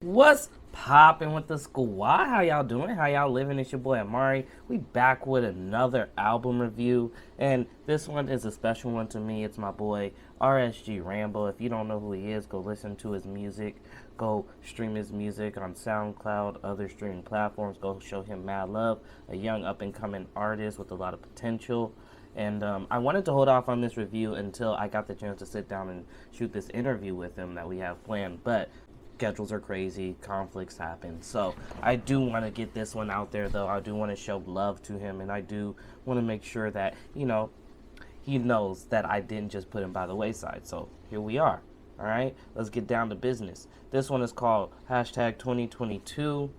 What's poppin' with the squad? How y'all doing? How y'all living? It's your boy Amauri. We back with another album review, and this one is a special one to me. It's my boy RSG Rambo. If you don't know who he is, go listen to his music. Go stream his music on SoundCloud, other streaming platforms. Go show him mad love. A young up-and-coming artist with a lot of potential. And I wanted to hold off on this review until I got the chance to sit down and shoot this interview with him that we have planned. But schedules are crazy, conflicts happen. So I do want to get this one out there, though. I do want to show love to him, and I do want to make sure that, he knows that I didn't just put him by the wayside. So here we are. All right, let's get down to business. This one is called hashtag 2022.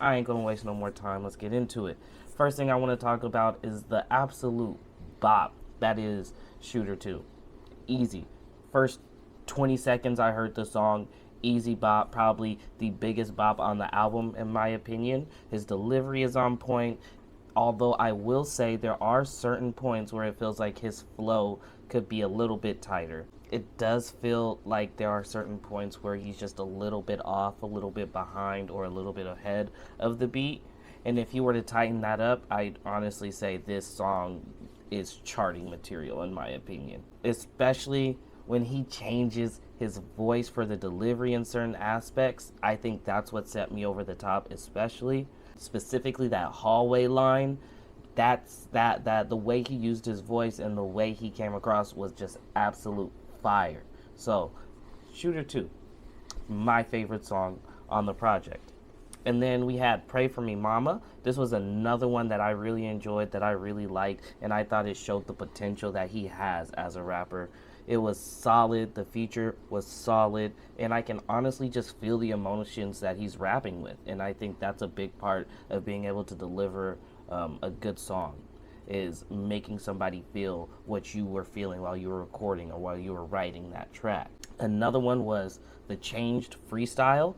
I ain't going to waste no more time. Let's get into it. First thing I want to talk about is the absolute bop that is Shooter 2. Easy. First 20 seconds I heard the song, easy bop, probably the biggest bop on the album in my opinion. His delivery is on point, although I will say there are certain points where it feels like his flow could be a little bit tighter. It does feel like there are certain points where he's just a little bit off, a little bit behind, or a little bit ahead of the beat. And if you were to tighten that up, I'd honestly say this song is charting material in my opinion. Especially when he changes his voice for the delivery in certain aspects. I think that's what set me over the top, specifically that hallway line. That's that the way he used his voice and the way he came across was just absolute fire. So Shooter 2, my favorite song on the project. And then we had Pray For Me Mama. This was another one that I really enjoyed, that I really liked, and I thought it showed the potential that he has as a rapper. It was solid, the feature was solid, and I can honestly just feel the emotions that he's rapping with. And I think that's a big part of being able to deliver a good song, is making somebody feel what you were feeling while you were recording or while you were writing that track. Another one was the Changed Freestyle.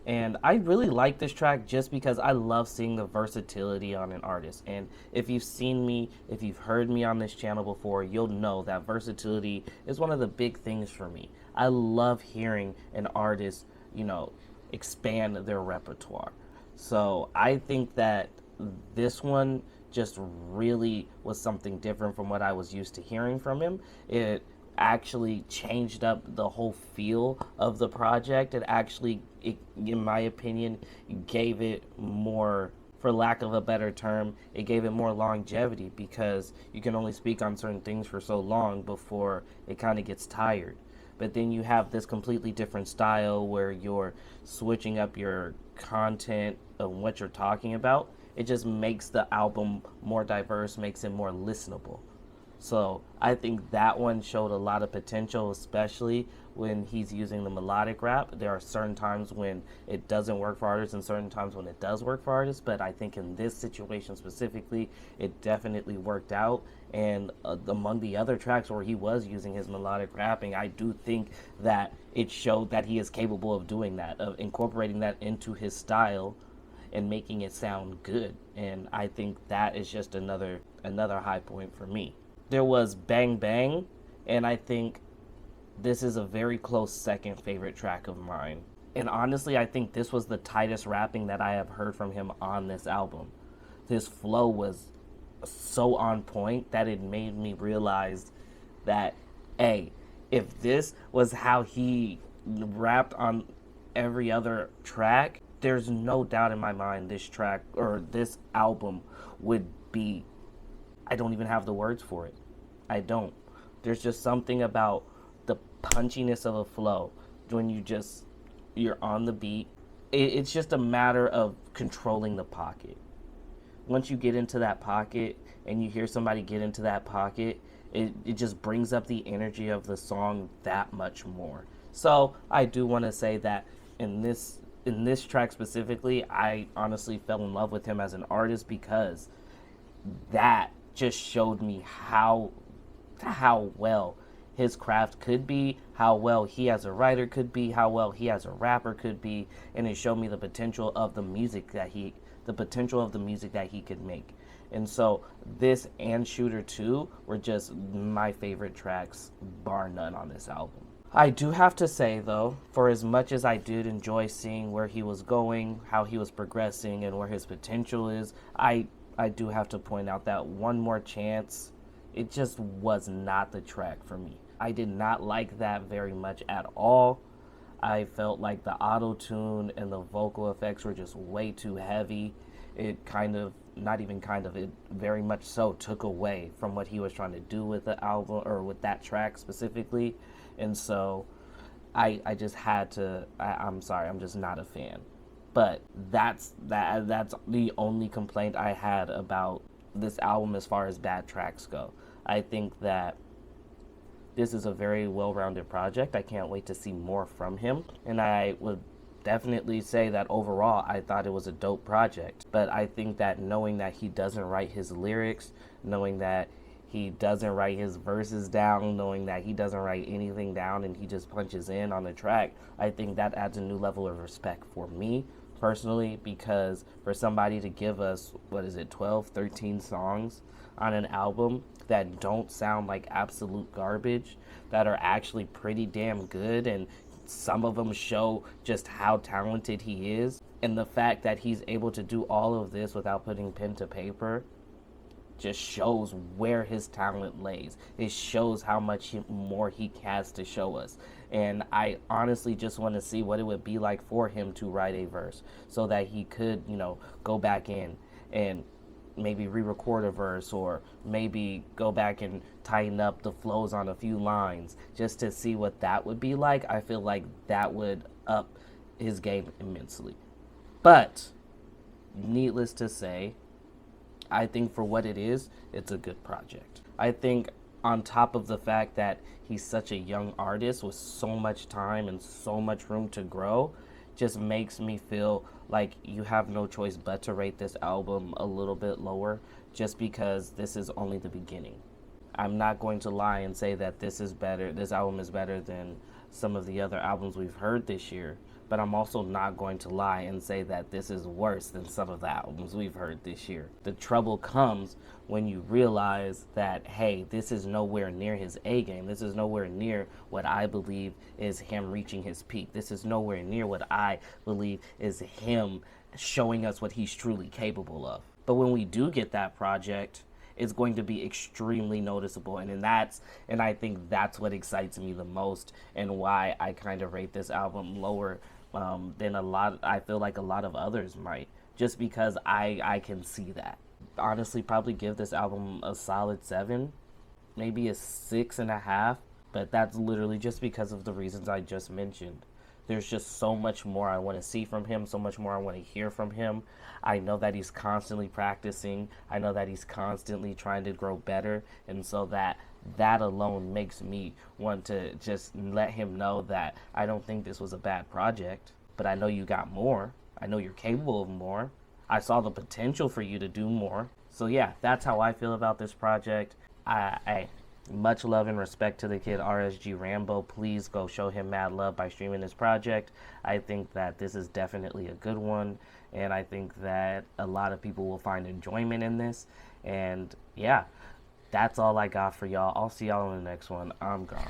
And I really like this track just because I love seeing the versatility on an artist. And if you've seen me, if you've heard me on this channel before, you'll know that versatility is one of the big things for me. I love hearing an artist, expand their repertoire. So I think that this one just really was something different from what I was used to hearing from him. It actually changed up the whole feel of the project. In my opinion, gave it more, for lack of a better term, it gave it more longevity, because you can only speak on certain things for so long before it kind of gets tired. But then you have this completely different style where you're switching up your content of what you're talking about. It just makes the album more diverse, makes it more listenable. So I think that one showed a lot of potential, especially when he's using the melodic rap. There are certain times when it doesn't work for artists and certain times when it does work for artists, but I think in this situation specifically, it definitely worked out. And among the other tracks where he was using his melodic rapping, I do think that it showed that he is capable of doing that, of incorporating that into his style and making it sound good. And I think that is just another high point for me. There was Bang Bang, and I think this is a very close second favorite track of mine. And honestly, I think this was the tightest rapping that I have heard from him on this album. His flow was so on point that it made me realize that, hey, if this was how he rapped on every other track, there's no doubt in my mind this track or this album would be, I don't even have the words for it. I don't. There's just something about the punchiness of a flow when you're on the beat. It's just a matter of controlling the pocket. Once you get into that pocket and you hear somebody get into that pocket, it just brings up the energy of the song that much more. So I do want to say that in this track specifically, I honestly fell in love with him as an artist, because that just showed me how well his craft could be, how well he as a writer could be, how well he as a rapper could be, and it showed me the potential of the music that he could make. And so this and Shooter 2 were just my favorite tracks, bar none, on this album. I do have to say, though, for as much as I did enjoy seeing where he was going, how he was progressing, and where his potential is, I do have to point out that One More Chance, it just was not the track for me. I did not like that very much at all. I felt like the auto-tune and the vocal effects were just way too heavy. It kind of, not even kind of, it very much so took away from what he was trying to do with the album, or with that track specifically. And so I just had to, I'm sorry, I'm just not a fan. But that's the only complaint I had about this album as far as bad tracks go. I think that this is a very well-rounded project. I can't wait to see more from him. And I would definitely say that overall, I thought it was a dope project. But I think that knowing that he doesn't write his lyrics, knowing that he doesn't write his verses down, knowing that he doesn't write anything down and he just punches in on the track, I think that adds a new level of respect for me personally, because for somebody to give us, 12, 13 songs on an album that don't sound like absolute garbage, that are actually pretty damn good, and some of them show just how talented he is, and the fact that he's able to do all of this without putting pen to paper just shows where his talent lays. It shows how much more he has to show us. And I honestly just want to see what it would be like for him to write a verse, so that he could, go back in and maybe re-record a verse, or maybe go back and tighten up the flows on a few lines, just to see what that would be like. I feel like that would up his game immensely. But needless to say, I think for what it is, it's a good project. I think on top of the fact that he's such a young artist with so much time and so much room to grow, just makes me feel like you have no choice but to rate this album a little bit lower, just because this is only the beginning. I'm not going to lie and say that this album is better than some of the other albums we've heard this year, but I'm also not going to lie and say that this is worse than some of the albums we've heard this year. The trouble comes when you realize that, hey, this is nowhere near his A game. This is nowhere near what I believe is him reaching his peak. This is nowhere near what I believe is him showing us what he's truly capable of. But when we do get that project, it's going to be extremely noticeable, and I think that's what excites me the most, and why I kind of rate this album lower than I feel like a lot of others might, just because I can see that. Honestly, probably give this album a solid 7, maybe a 6.5, but that's literally just because of the reasons I just mentioned. There's just so much more I want to see from him, so much more I want to hear from him. I know that he's constantly practicing. I know that he's constantly trying to grow better. And so that alone makes me want to just let him know that I don't think this was a bad project, but I know you got more. I know you're capable of more. I saw the potential for you to do more. So yeah, that's how I feel about this project. Much love and respect to the kid RSG Rambo. Please go show him mad love by streaming this project. I think that this is definitely a good one, and I think that a lot of people will find enjoyment in this. And yeah, that's all I got for y'all. I'll see y'all in the next one. I'm gone.